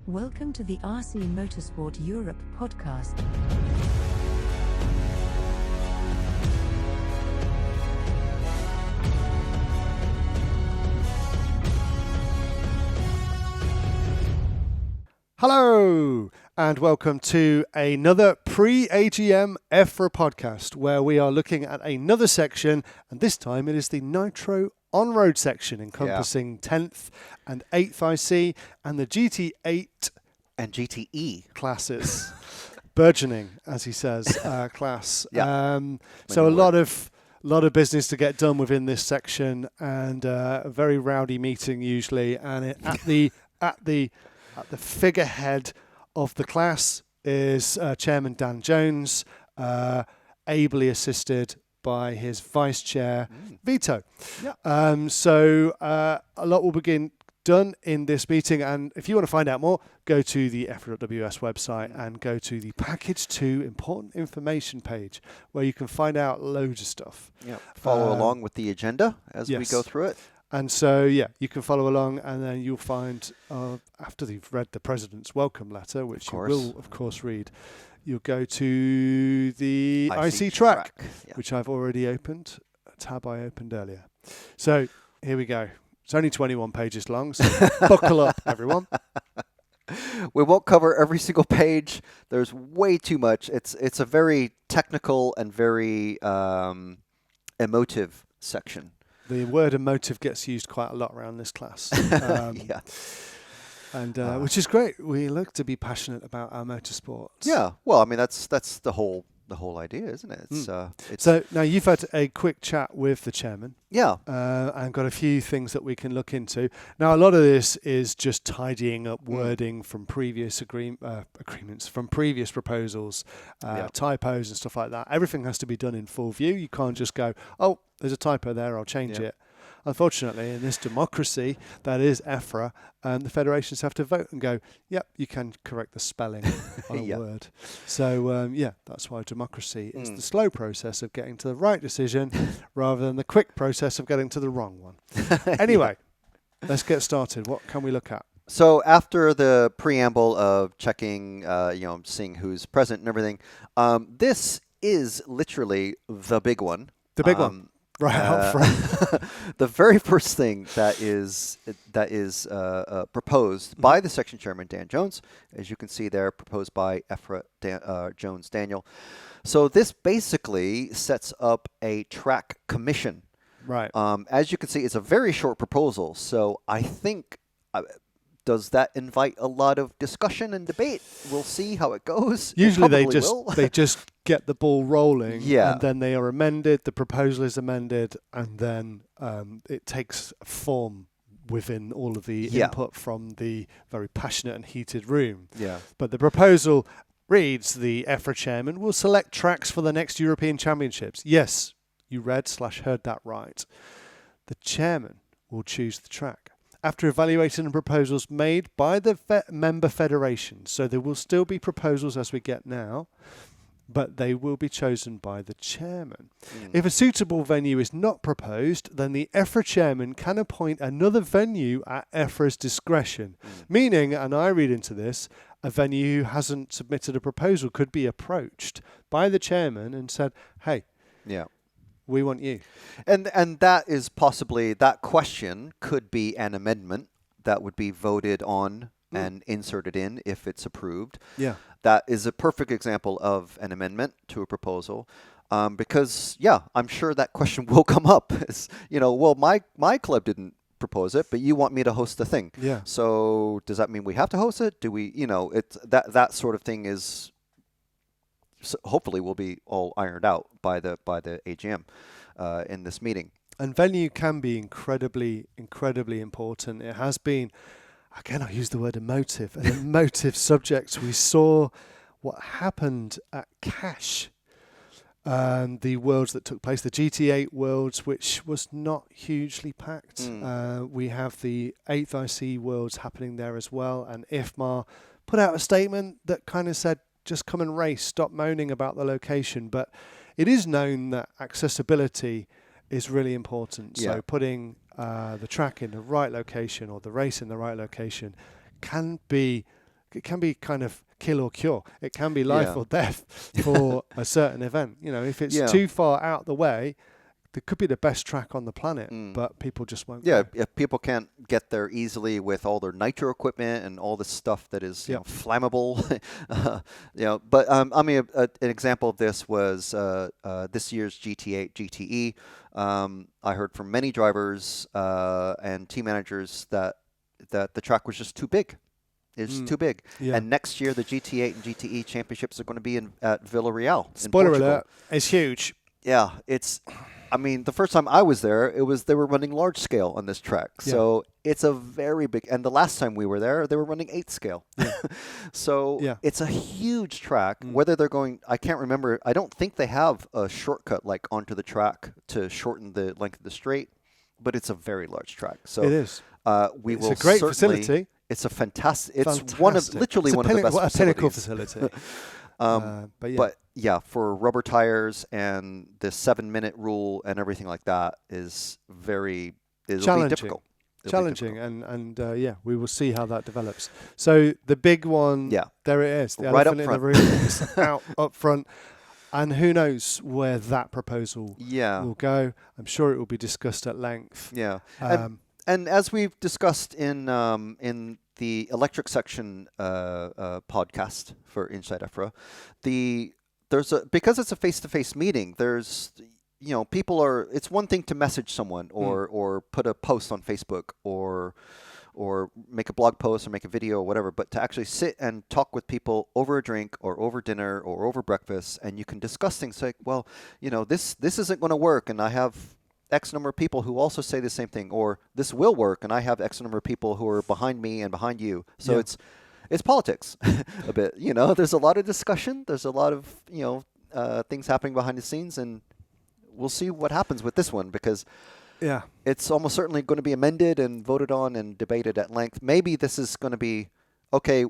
Welcome to the RC Motorsport Europe podcast. Hello, and welcome to another pre-AGM EFRA podcast, where we are looking at another section, and this time it is the Nitro on-road section, encompassing 10th and 8th IC and the GT8 and GTE classes. Burgeoning, as he says, class. Yeah. So a lot of business to get done within this section, and a very rowdy meeting usually. And at the figurehead of the class is Chairman Dan Jones, ably assisted by his Vice Chair, Vito. Yeah. So a lot will begin done in this meeting, and if you want to find out more, go to the EFRA.ws website and go to the Package 2 Important Information page, where you can find out loads of stuff. Yeah. Follow along with the agenda as we go through it. And so, you can follow along, and then you'll find, after you've read the President's welcome letter, which you will, of course, read, you'll go to the IC track, which I've already opened, a tab I opened earlier. So, here we go. It's only 21 pages long, so buckle up, everyone. We won't cover every single page. There's way too much. It's a very technical and very emotive section. The word emotive gets used quite a lot around this class. Yeah. And which is great. We look to be passionate about our motorsports. Yeah. Well, I mean, that's the whole idea, isn't it? So now you've had a quick chat with the chairman. Yeah. And got a few things that we can look into. Now, a lot of this is just tidying up wording from previous agreements, from previous proposals, typos and stuff like that. Everything has to be done in full view. You can't just go, oh, there's a typo there, I'll change it. Unfortunately, in this democracy that is EFRA, the federations have to vote and go, yep, you can correct the spelling on a word. So, that's why democracy is the slow process of getting to the right decision rather than the quick process of getting to the wrong one. Anyway, let's get started. What can we look at? So after the preamble of checking, seeing who's present and everything, this is literally the big one. The big one. Right up front. The very first thing that is proposed by the section chairman, Dan Jones, as you can see there, proposed by EFRA Jones Daniel. So this basically sets up a track commission. Right. As you can see, it's a very short proposal. So I think, does that invite a lot of discussion and debate? We'll see how it goes. Usually they just get the ball rolling, and then they are amended, the proposal is amended, and then it takes form within all of the input from the very passionate and heated room. Yeah. But the proposal reads, the EFRA chairman will select tracks for the next European Championships. Yes, you read/heard that right. The chairman will choose the track after evaluating the proposals made by the member federations. So there will still be proposals as we get now, but they will be chosen by the chairman. If a suitable venue is not proposed, then the EFRA chairman can appoint another venue at EFRA's discretion. Meaning, and I read into this, a venue who hasn't submitted a proposal could be approached by the chairman and said, hey, we want you. And that is possibly, that question could be an amendment that would be voted on and inserted in if it's approved. Yeah. That is a perfect example of an amendment to a proposal. Because, I'm sure that question will come up. It's, well, my club didn't propose it, but you want me to host the thing. Yeah. So does that mean we have to host it? Do we, it's that sort of thing is, hopefully will be all ironed out by the AGM in this meeting. And venue can be incredibly, incredibly important. It has been, again, I use the word emotive, an emotive subject. We saw what happened at Cash, the Worlds that took place, the GT8 Worlds, which was not hugely packed. We have the 8th IC Worlds happening there as well, and IFMA put out a statement that kind of said, just come and race, stop moaning about the location. But it is known that accessibility is really important. So putting the track in the right location or the race in the right location can be it can be kind of kill or cure. It can be life or death for a certain event. You know, if it's too far out the way, it could be the best track on the planet, but people just won't. Yeah, go. if people can't get there easily with all their nitro equipment and all the stuff that is flammable, But I mean, an example of this was this year's GT8 GTE. I heard from many drivers and team managers that the track was just too big. It's too big. Yeah. And next year, the GT8 and GTE championships are going to be at Villarreal. Spoiler in Portugal. alert, it's huge. Yeah, I mean, the first time I was there, they were running large scale on this track. Yeah. So it's a very big, and the last time we were there, they were running 8 scale. Yeah. So it's a huge track. Whether they're going, I can't remember. I don't think they have a shortcut like onto the track to shorten the length of the straight, but it's a very large track. So it is. It's a great facility. It's a fantastic. It's one of literally one of the best facilities. A pinnacle facility. But yeah, for rubber tires and the 7-minute rule and everything like that is it'll be difficult. Challenging, and we will see how that develops. So the big one, there it is, the right elephant up in the room is out up front, and who knows where that proposal will go. I'm sure it will be discussed at length. Yeah, and as we've discussed in the electric section podcast for Inside EFRA, because it's a face-to-face meeting, there's it's one thing to message someone or put a post on Facebook or make a blog post or make a video or whatever, but to actually sit and talk with people over a drink or over dinner or over breakfast, and you can discuss things like, well, this isn't going to work, and I have X number of people who also say the same thing, or this will work, and I have X number of people who are behind me and behind you. So it's politics a bit. There's a lot of discussion. There's a lot of things happening behind the scenes, and we'll see what happens with this one, because it's almost certainly going to be amended and voted on and debated at length. Maybe this is going to be okay.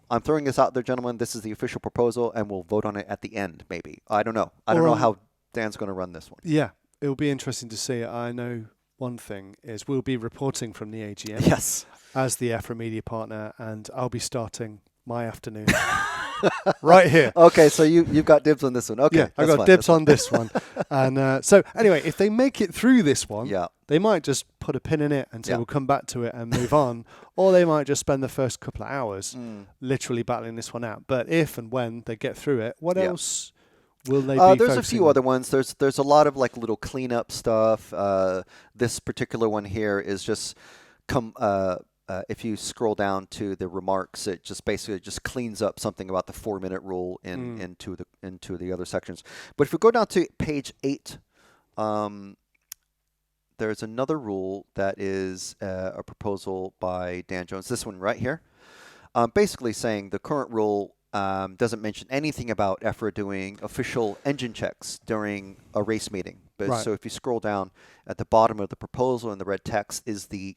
I'm throwing this out there, gentlemen. This is the official proposal, and we'll vote on it at the end. Maybe I don't know. I don't know how Dan's going to run this one. Yeah. It'll be interesting to see. I know one thing is we'll be reporting from the AGM as the EFRA media partner, and I'll be starting my afternoon right here. Okay, so you've got dibs on this one. Okay, I've got dibs on this one. And so anyway, if they make it through this one, they might just put a pin in it and say we'll come back to it and move on, or they might just spend the first couple of hours literally battling this one out. But if and when they get through it, what else will they be there's a few other ones. There's a lot of like little cleanup stuff. This particular one here is just if you scroll down to the remarks, it just basically just cleans up something about the 4-minute rule into the other sections. But if we go down to page 8, there's another rule that is a proposal by Dan Jones. This one right here, basically saying the current rule doesn't mention anything about EFRA doing official engine checks during a race meeting. But so if you scroll down at the bottom of the proposal in the red text is the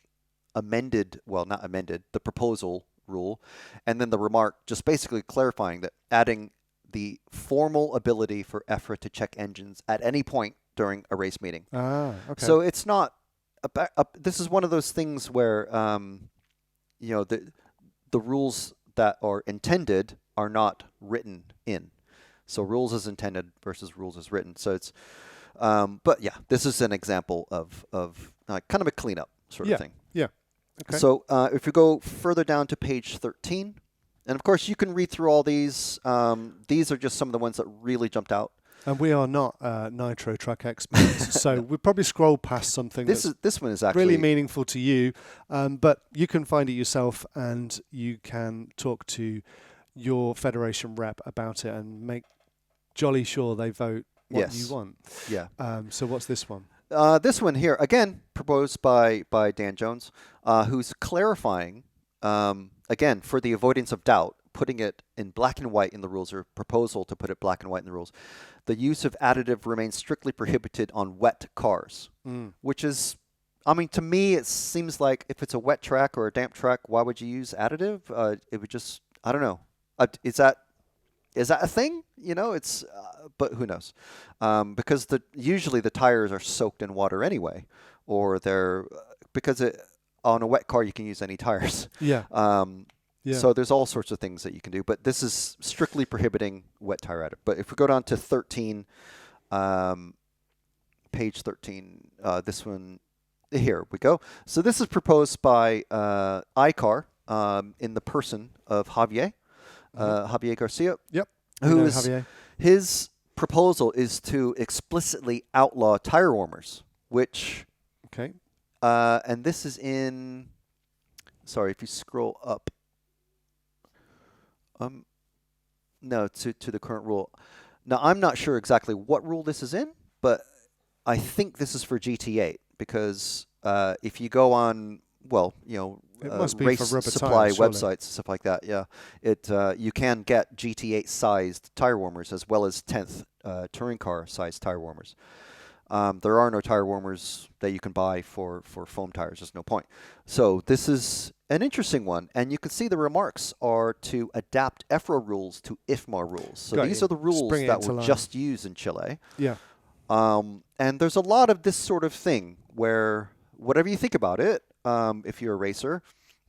the proposal rule, and then the remark just basically clarifying that, adding the formal ability for EFRA to check engines at any point during a race meeting. Okay. So it's not this is one of those things where the rules that are intended are not written in. So rules as intended versus rules as written. So it's, but yeah, this is an example of kind of a cleanup sort of thing. Yeah. Okay. So if you go further down to page 13, and of course you can read through all these. These are just some of the ones that really jumped out. And we are not Nitro track experts, so we'll probably scroll past something this one is actually really meaningful to you, but you can find it yourself, and you can talk to your federation rep about it and make jolly sure they vote what you want. Yeah. So what's this one? This one here, again, proposed by Dan Jones, who's clarifying, again, for the avoidance of doubt, putting it in black and white in the rules, or proposal to put it black and white in the rules. The use of additive remains strictly prohibited on wet cars, which is, I mean, to me, it seems like if it's a wet track or a damp track, why would you use additive? It would just, I don't know. Is that a thing? It's, but who knows? Because usually the tires are soaked in water anyway, or on a wet car you can use any tires. Yeah. Yeah. So there's all sorts of things that you can do, but this is strictly prohibiting wet tire adder. But if we go down to 13, page 13, this one, here we go. So this is proposed by ICAR in the person of Javier Garcia. Yep. Who is Javier. his proposal is to explicitly outlaw tire warmers, which Okay. and this is in. Sorry, if you scroll up. No, to the current rule. Now I'm not sure exactly what rule this is in, but I think this is for GT8 because if you go on, well, It must be race for rubber supply tires, surely. websites, stuff like that. Yeah, you can get GT8 sized tire warmers as well as 10th touring car sized tire warmers. There are no tire warmers that you can buy for foam tires. There's no point. So this is an interesting one, and you can see the remarks are to adapt EFRA rules to IFMA rules. So Got these you. are the rules Spring it that into were line. just used in Chile. Yeah. And there's a lot of this sort of thing where, whatever you think about it, if you're a racer,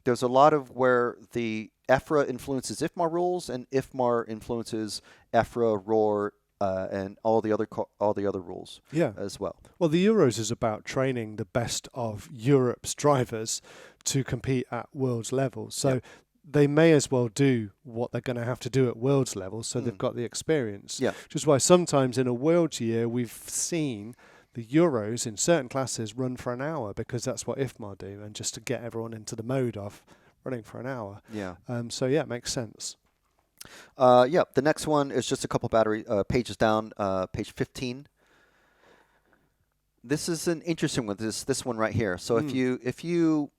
there's a lot of where the EFRA influences IFMA rules and IFMA influences EFRA, ROR, and all the other rules as well. Well, the Euros is about training the best of Europe's drivers to compete at world's level. So they may as well do what they're going to have to do at world's level, so they've got the experience. Yeah. Which is why sometimes in a world year we've seen the Euros in certain classes run for an hour because that's what IFMA do, and just to get everyone into the mode of running for an hour. Yeah. So yeah, it makes sense. The next one is just a couple battery pages down, page 15. This is an interesting one. This one right here. So if you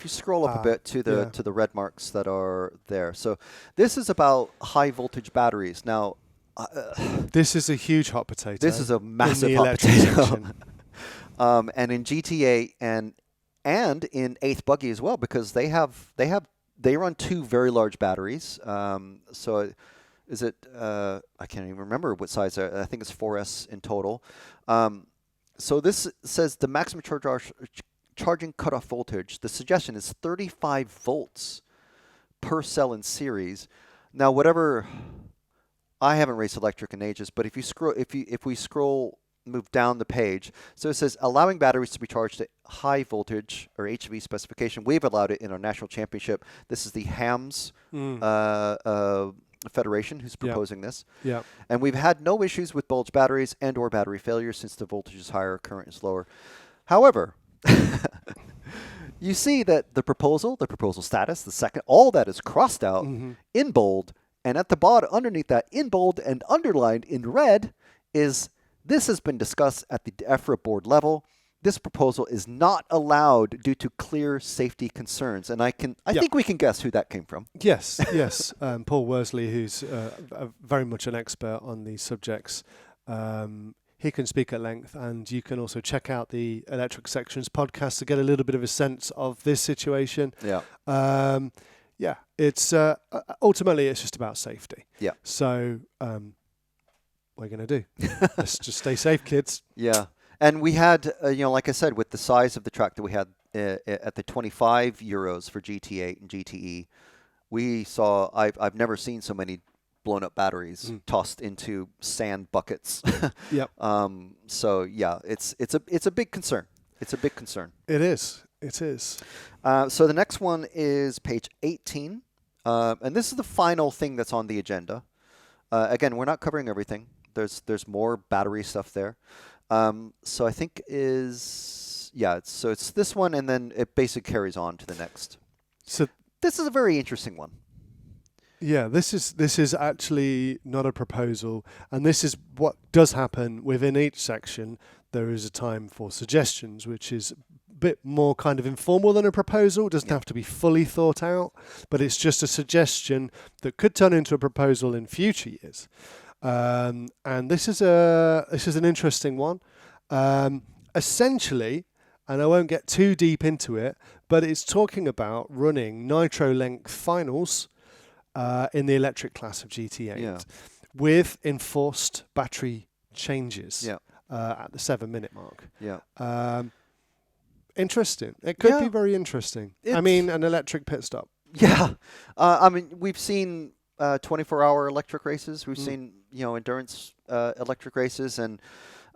scroll up a bit to the red marks that are there. So this is about high voltage batteries. Now, This is a huge hot potato. this is a massive in the hot electric potato. section. And in GTA and in 8th Buggy as well, because they run two very large batteries. So is it? I can't even remember what size. I think it's 4S in total. So this says the maximum charging cutoff voltage. The suggestion is 35 volts per cell in series. Now, whatever. I haven't raced electric in ages, but if we scroll, move down the page, so it says allowing batteries to be charged at high voltage or HV specification. We've allowed it in our national championship. This is the HAMS Federation who's proposing this. Yeah. And we've had no issues with bulge batteries and or battery failure since the voltage is higher, current is lower. However, you see that the proposal status, the second, all that is crossed out in bold, and at the bottom, underneath that, in bold and underlined in red, is this has been discussed at the EFRA board level. This proposal is not allowed due to clear safety concerns. And I think we can guess who that came from. Yes. Paul Worsley, who's very much an expert on these subjects. He can speak at length, and you can also check out the Electric Sections podcast to get a little bit of a sense of this situation. Yeah. It's ultimately it's just about safety. Yeah. So what are you going to do? Let's just stay safe, kids. Yeah. And we had, like I said, with the size of the track that we had at the 25 Euros for GT8 and GTE, we saw, I've never seen so many blown up batteries tossed into sand buckets. Yep. So yeah, it's a big concern. It's a big concern. It is. It is. So the next one is page 18. And this is the final thing that's on the agenda. Again, we're not covering everything. There's more battery stuff there. So I think it's this one, and then it basically carries on to the next. So this is a very interesting one. Yeah, this is actually not a proposal, and this is what does happen within each section. There is a time for suggestions, which is a bit more kind of informal than a proposal. It doesn't have to be fully thought out, but it's just a suggestion that could turn into a proposal in future years. And this is an interesting one. Essentially, and I won't get too deep into it, but it's talking about running Nitro length finals in the electric class of GT8 with enforced battery changes at the 7-minute mark. Yeah. Interesting. It could be very interesting. I mean, an electric pit stop. Yeah, I mean, we've seen 24-hour electric races. We've seen endurance electric races, and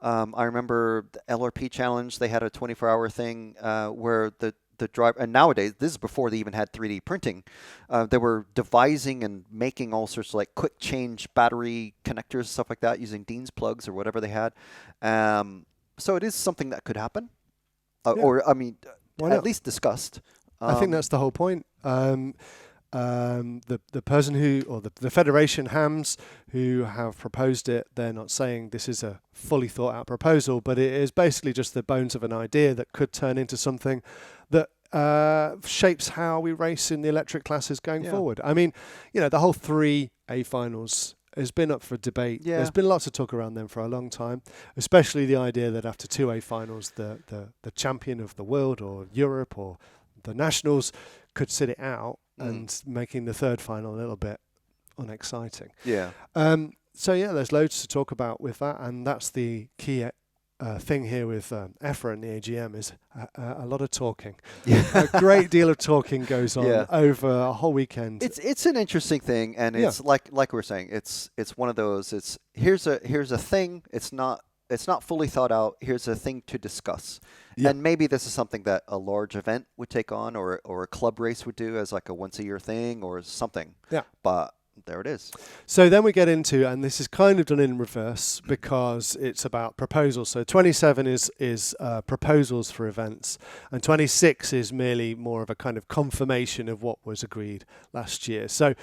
I remember the LRP Challenge. They had a 24-hour thing where the driver, and nowadays this is before they even had 3D printing. They were devising and making all sorts of like quick change battery connectors, stuff like that, using Dean's plugs or whatever they had. So it is something that could happen, or I mean, at least discussed. I think that's the whole point. The person who, or the federation hams who have proposed it, they're not saying this is a fully thought out proposal, but it is basically just the bones of an idea that could turn into something that shapes how we race in the electric classes going forward. I mean, the whole 3A finals has been up for debate. Yeah. There's been lots of talk around them for a long time, especially the idea that after 2A finals, the champion of the world or Europe or the nationals could sit it out and making the third final a little bit unexciting. Yeah. So there's loads to talk about with that, and that's the key thing here with EFRA and the AGM is a lot of talking. Yeah. A great deal of talking goes on over a whole weekend. It's an interesting thing, and it's like we were saying, it's one of those. It's here's a thing. It's not fully thought out. Here's a thing to discuss. Yep. And maybe this is something that a large event would take on, or a club race would do as like a once a year thing or something. Yeah. But there it is. So then we get into, and this is kind of done in reverse because it's about proposals. So 27 is proposals for events, and 26 is merely more of a kind of confirmation of what was agreed last year. So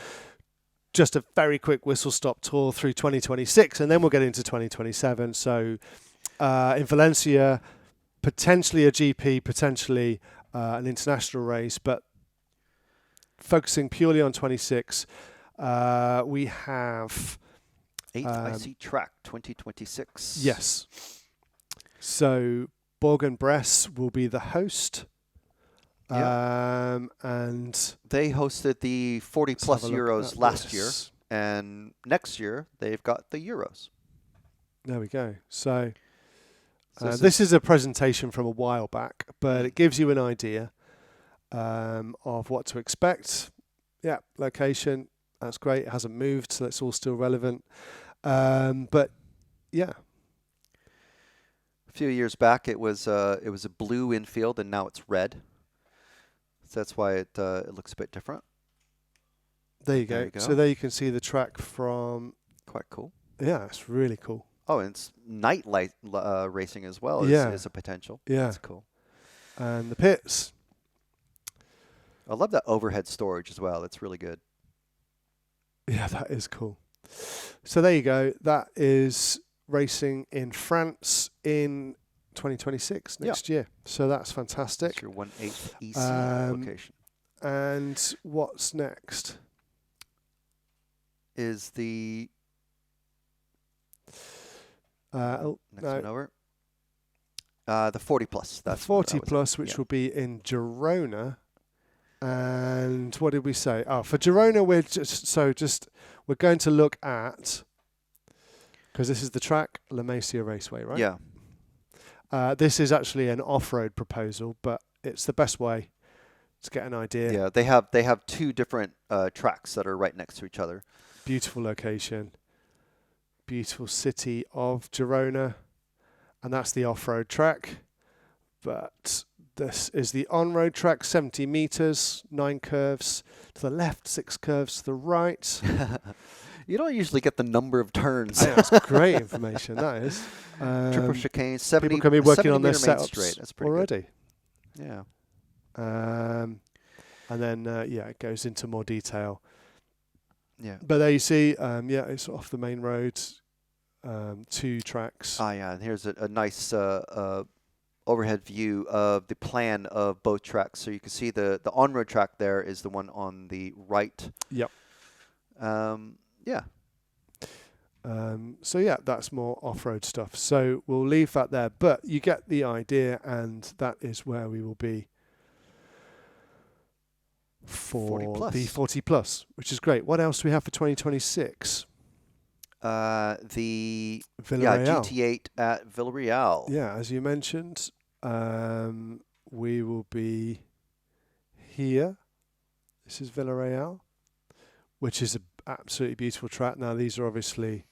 just a very quick whistle-stop tour through 2026, and then we'll get into 2027. So in Valencia, potentially a GP, potentially an international race, but focusing purely on 26, we have 8th IC Track 2026. Yes. So Bourg-en-Bresse will be the host. And they hosted the 40 plus Euros last year, and next year they've got the Euros. There we go. So this is a presentation from a while back, but it gives you an idea of what to expect. Yeah, location, that's great. It hasn't moved, so it's all still relevant. But yeah. A few years back, it was a blue infield, and now it's red. So that's why it looks a bit different. There you go. So there you can see the track from. Quite cool. Yeah, it's really cool. Oh, and it's night light racing as well is a potential. Yeah. That's cool. And the pits. I love that overhead storage as well. It's really good. Yeah, that is cool. So there you go. That is racing in France in 2026 next year. So that's fantastic. That's your 1/8 EC location. And what's next? Is the next one over? The 40 plus. That's the 40 plus, which will be in Girona. And what did we say? Oh, for Girona, we're going to look at, because this is the track, La Masia Raceway, right? Yeah. This is actually an off-road proposal, but it's the best way to get an idea. Yeah, they have two different tracks that are right next to each other. Beautiful location, beautiful city of Girona, and that's the off-road track. But this is the on-road track, 70 meters, 9 curves to the left, 6 curves to the right. You don't usually get the number of turns. That's great information, that is. Triple chicane, 70. People can be working on their setups straight. That's pretty already. Good. Yeah. And then, it goes into more detail. Yeah. But there you see, it's off the main road, 2 tracks. Yeah, and here's a nice overhead view of the plan of both tracks. So you can see the on-road track there is the one on the right. Yep. Yeah. That's more off-road stuff. So we'll leave that there, but you get the idea, and that is where we will be for 40 the 40 plus, which is great. What else do we have for 2026? The Villarreal. GT8 at Villarreal. Yeah, as you mentioned, we will be here. This is Villarreal, which is an absolutely beautiful track. Now, these are obviously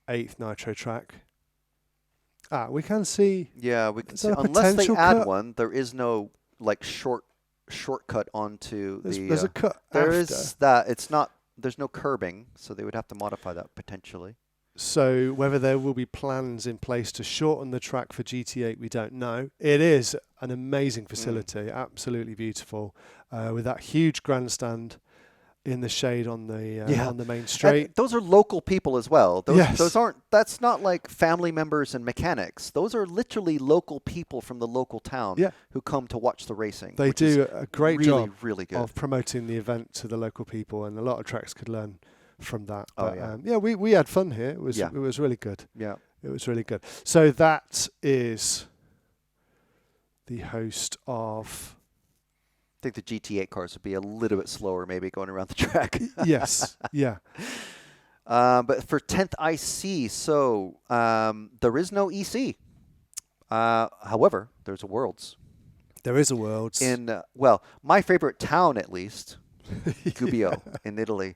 8th Nitro track. We can see. Yeah, we can Is see. that a Unless they potential add cut? one, there is no like shortcut onto There's a cut There after. is that. It's not. There's no curbing, so they would have to modify that potentially. So whether there will be plans in place to shorten the track for GT8, we don't know. It is an amazing facility, absolutely beautiful, with that huge grandstand in the shade on the main straight. And those are local people as well. Yes. Those aren't. That's not like family members and mechanics. Those are literally local people from the local town who come to watch the racing. They do a great really, job really good. of promoting the event to the local people, and a lot of tracks could learn from that. Oh, But, we had fun here. It was really good. Yeah. It was really good. So that is the host of. I think the GT8 cars would be a little bit slower, maybe going around the track. Yes. Yeah. But for 10th IC, so there is no EC. However, there's a Worlds. There is a Worlds. In, my favorite town, at least, Gubbio in Italy.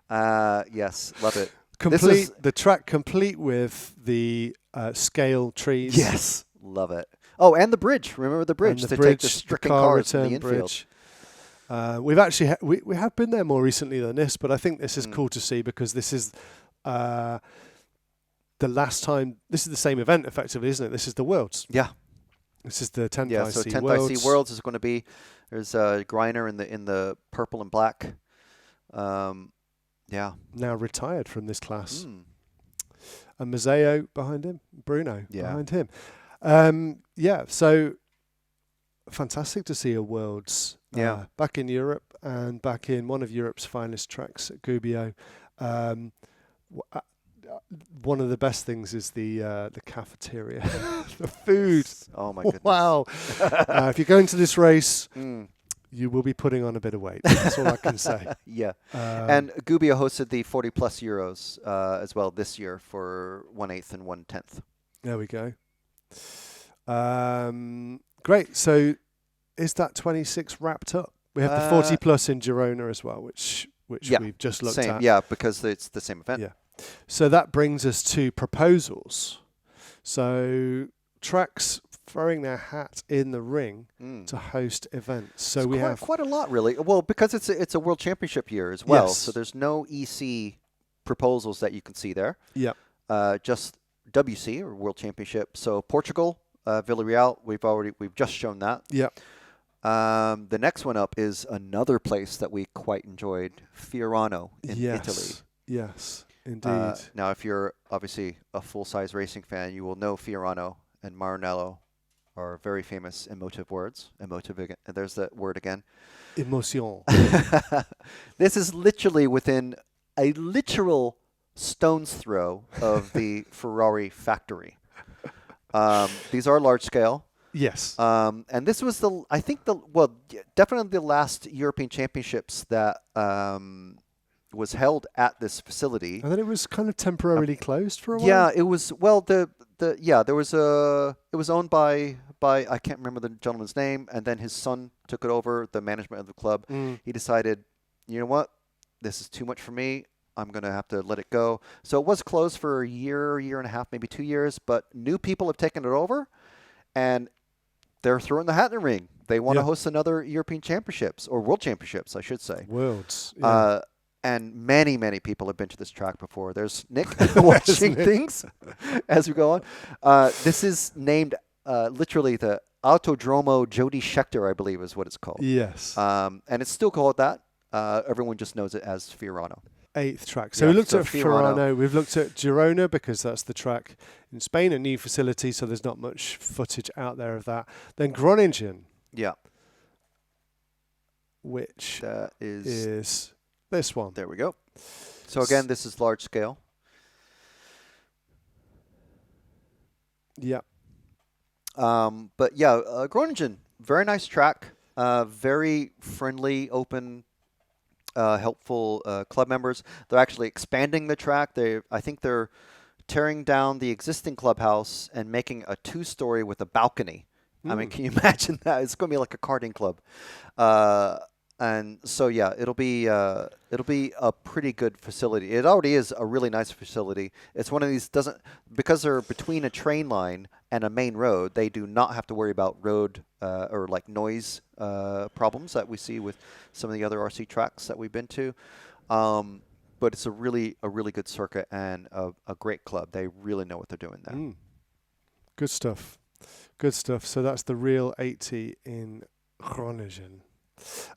Yes, love it. The track complete with the scale trees. Yes, love it. Oh, and the bridge. Remember the bridge? They take the stricken cars from the infield. Bridge. We've actually we have been there more recently than this, but I think this is cool to see because this is the last time. This is the same event, effectively, isn't it? This is the Worlds. Yeah. This is the 10th IC IC so 10th Worlds. IC Worlds is going to be. There's Greiner in the purple and black. Yeah. Now retired from this class. And Mazzeo behind him, Bruno behind him. So fantastic to see a Worlds back in Europe and back in one of Europe's finest tracks at Gubbio. One of the best things is the cafeteria, the food. Oh my goodness! Wow! If you're going to this race, you will be putting on a bit of weight. That's all I can say. Yeah. And Gubbio hosted the 40 plus Euros as well this year for 1/8 and 1/10. There we go. Great. So is that 26 wrapped up? We have the 40 plus in Girona as well, which we've just looked at. Yeah, because it's the same event. Yeah. So that brings us to proposals. So tracks throwing their hat in the ring to host events. So we have quite a lot, really. Well, because it's a World Championship year as well. Yes. So there's no EC proposals that you can see there. Yeah. Just WC or World Championship. So Portugal, Villarreal. We've just shown that. Yeah. The next one up is another place that we quite enjoyed, Fiorano in Italy. Yes, indeed. Now, if you're obviously a full-size racing fan, you will know Fiorano and Maranello are very famous emotive words. Emotive again. There's that word again. Emotion. This is literally within a literal stone's throw of the Ferrari factory. These are large scale. Yes. And this was definitely the last European Championships that was held at this facility. And then it was kind of temporarily closed for a while. Yeah, it was. Well, there was it was owned by I can't remember the gentleman's name, and then his son took it over the management of the club. He decided, you know what, this is too much for me. I'm going to have to let it go. So it was closed for a year and a half, maybe 2 years, but new people have taken it over, and they're throwing the hat in the ring. They want to host another European Championships, or World Championships, I should say. Worlds. Yeah. And many, many people have been to this track before. There's Nick watching things as we go on. This is named literally the Autodromo Jody Scheckter, I believe is what it's called. Yes. And it's still called that. Everyone just knows it as Fiorano. 8th track. So we looked at Fiorano. We've looked at Girona because that's the track in Spain, a new facility, so there's not much footage out there of that. Then Groningen. Yeah. Which that is this one. There we go. So again, this is large scale. Yeah. But yeah, Groningen, very nice track. Very friendly, open, helpful club members. They're actually expanding the track. I think they're tearing down the existing clubhouse and making a 2-story with a balcony. I mean, can you imagine that? It's going to be like a karting club. And so it'll be a pretty good facility. It already is a really nice facility. It's one of these because they're between a train line and a main road. They do not have to worry about road or like noise problems that we see with some of the other RC tracks that we've been to. But it's a really good circuit and a great club. They really know what they're doing there. Good stuff. Good stuff. So that's the Real 80 in Groningen.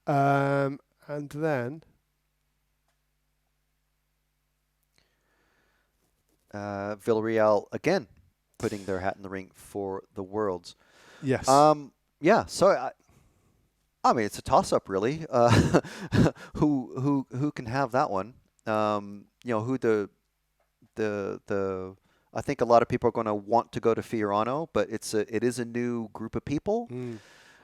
And then Villarreal again putting their hat in the ring for the Worlds. Yes. So I mean, it's a toss-up, really. Who can have that one? Who the I think a lot of people are going to want to go to Fiorano, but it is a new group of people.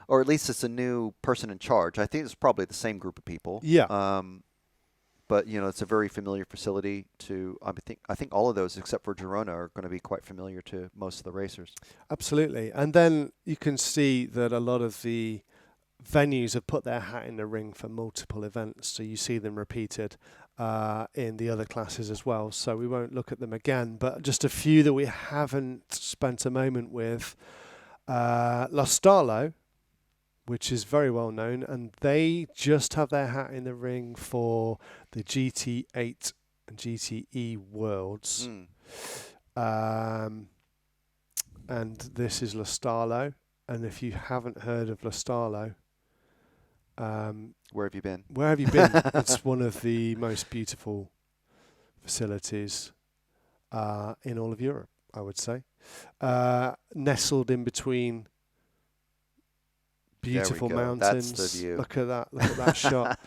Or at least it's a new person in charge. I think it's probably the same group of people. Yeah. But it's a very familiar facility to. I think all of those except for Girona are going to be quite familiar to most of the racers. Absolutely. And then you can see that a lot of the venues have put their hat in the ring for multiple events. So you see them repeated in the other classes as well. So we won't look at them again. But just a few that we haven't spent a moment with. Lostarlo, which is very well known, and they just have their hat in the ring for the GT8 and GTE Worlds. And this is Lostarlo. And if you haven't heard of Lostarlo, where have you been? Where have you been? It's one of the most beautiful facilities in all of Europe, I would say. Nestled in between beautiful mountains. That's the view. Look at that shot.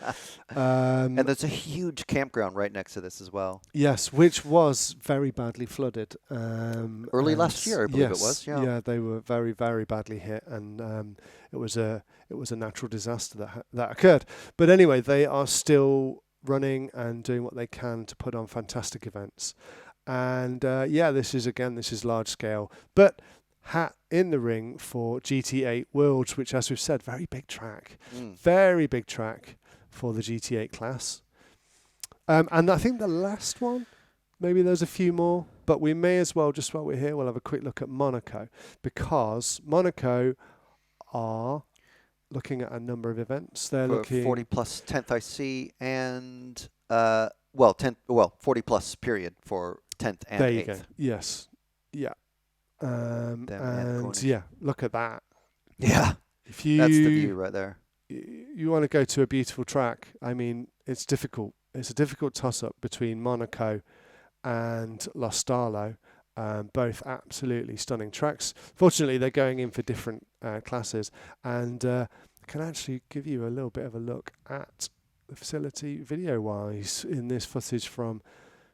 And there's a huge campground right next to this as well. Yes, which was very badly flooded. Early last year, I believe it was. Yeah, they were very, very badly hit, and it was a natural disaster that occurred. But anyway, they are still running and doing what they can to put on fantastic events. And this is large scale, but hat in the ring for GT8 Worlds, which, as we've said, very big track for the GT8 class. And I think the last one, maybe there's a few more, but we may as well, just while we're here, we'll have a quick look at Monaco, because Monaco are looking at a number of events. They're looking 40 plus 10th IC and 40 plus period for 10th and 8th. There you go. Yes. Yeah. Look at that. Yeah. If you, that's the view right there. You want to go to a beautiful track. I mean, it's difficult. It's a difficult toss-up between Monaco and Lostarlo. Both absolutely stunning tracks. Fortunately, they're going in for different classes, and I can actually give you a little bit of a look at the facility video-wise in this footage from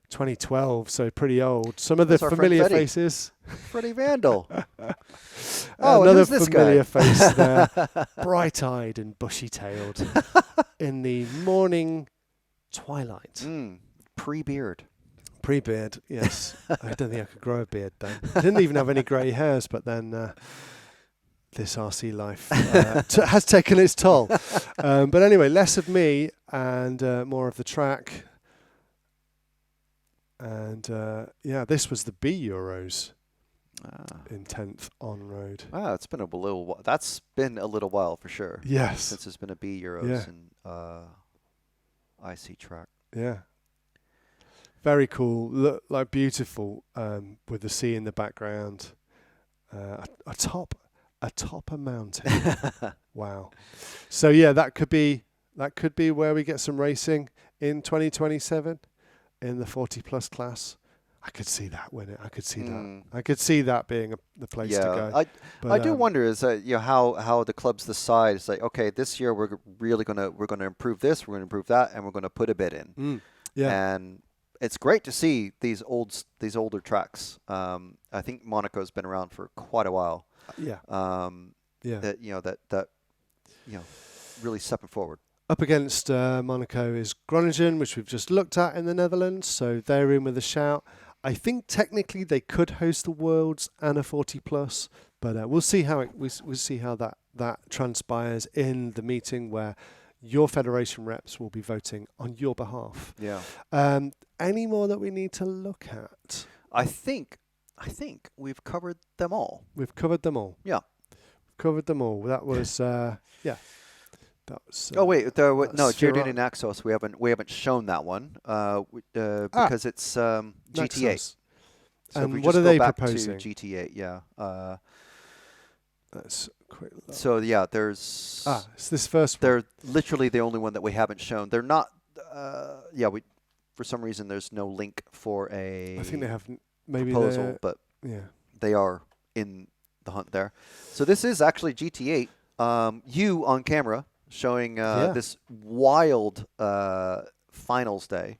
2012, so pretty old. Some of the familiar faces. Freddie Vandal. Another this familiar guy? face there, bright-eyed and bushy-tailed in the morning twilight. Pre-beard. Pre-beard, yes. I don't think I could grow a beard then. I didn't even have any grey hairs, but then this RC life has taken its toll. But anyway, less of me and more of the track. And this was the B Euros in 10th on road. It's been a little while. That's been a little while for sure. Yes. Since there's been a B Euros and IC track. Yeah. Very cool. Look like beautiful with the sea in the background. Atop a mountain. Wow. So that could be where we get some racing in 2027 in the 40 plus class. I could see that winning. I could see that. I could see that being the place to go. I do wonder is how the clubs decide. It's like, okay, this year we're gonna improve this, we're gonna improve that, and we're gonna put a bit in. And it's great to see these older tracks. I think Monaco's been around for quite a while. That really stepping forward. Up against Monaco is Groningen, which we've just looked at in the Netherlands. So they're in with a shout. I think technically they could host the Worlds and a 40 plus, but we'll see how we'll see how that transpires in the meeting where your federation reps will be voting on your behalf. Yeah. Any more that we need to look at? I think we've covered them all. We've covered them all. Yeah. Covered them all. That was yeah. That was. Oh wait, no, Sphere- Giordini Naxos. We haven't shown that one because it's GT8. Naxos. So if we And what just are go they back proposing? to GT8, yeah. Let's quick look. So yeah, there's. It's this first one. They're literally the only one that we haven't shown. They're not. We for some reason there's no link for a. I think they have maybe proposal, but yeah. they are in the hunt there. So this is actually GT8. You on camera showing this wild finals day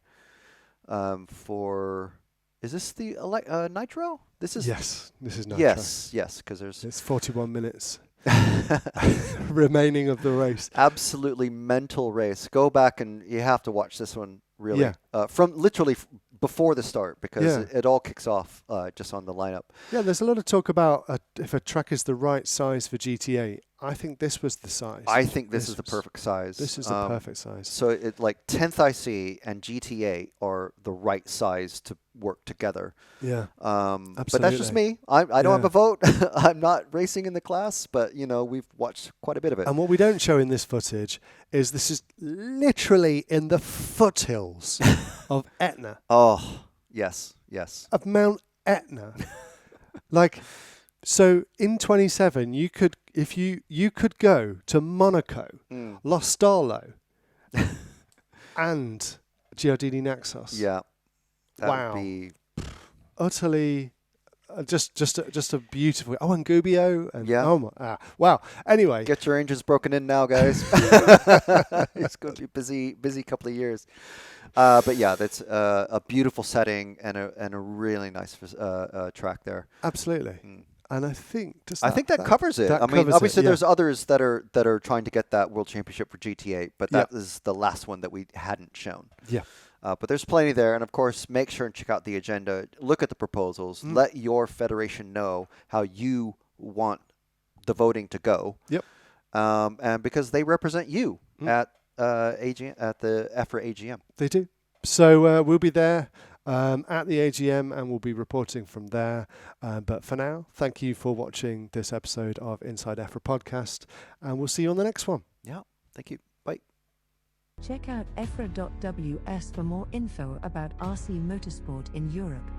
for. Is this the Nitro? This is Yes, this is Nitro. yes, because there's It's 41 minutes remaining of the race. absolutely mental race. Go back and you have to watch this one really Yeah. from literally before the start because Yeah. it all kicks off just on the lineup. Yeah, there's a lot of talk about if a track is the right size for GTA. I think this was the size. I think this is the was- perfect size. This is the perfect size. So it like 10th IC and GTA are the right size to work together. Yeah. But that's just Absolutely. me. I don't have Yeah. a vote. I'm not racing in the class, but we've watched quite a bit of it. And what we don't show in this footage is this is literally in the foothills of Etna, Oh, yes. of Mount Etna. So in 27, you could, if you could go to Monaco, Mm. Lostarlo, and Giordini Naxos. Yeah. That Wow. would be Utterly, just a beautiful. Oh, and Gubbio. And, Yeah. Oh my. Wow. Anyway. get your engines broken in now, guys. It's going to be busy couple of years. But yeah, that's a beautiful setting and a really nice track there. Absolutely. Mm. And I think I think that covers it. that I mean, covers it, obviously, yeah. there's others that are trying to get that World Championship for GT8, but that is the last one that we hadn't shown. Yeah. But there's plenty there, and of course, make sure and check out the agenda. Look at the proposals. Let your federation know how you want the voting to go. Yep. And because they represent you at AGM, at the EFRA AGM. They do. So we'll be there at the AGM and we'll be reporting from there. But for now, thank you for watching this episode of Inside EFRA Podcast, and we'll see you on the next one. Yeah. Thank you. Bye. Check out EFRA.ws for more info about RC motorsport in Europe.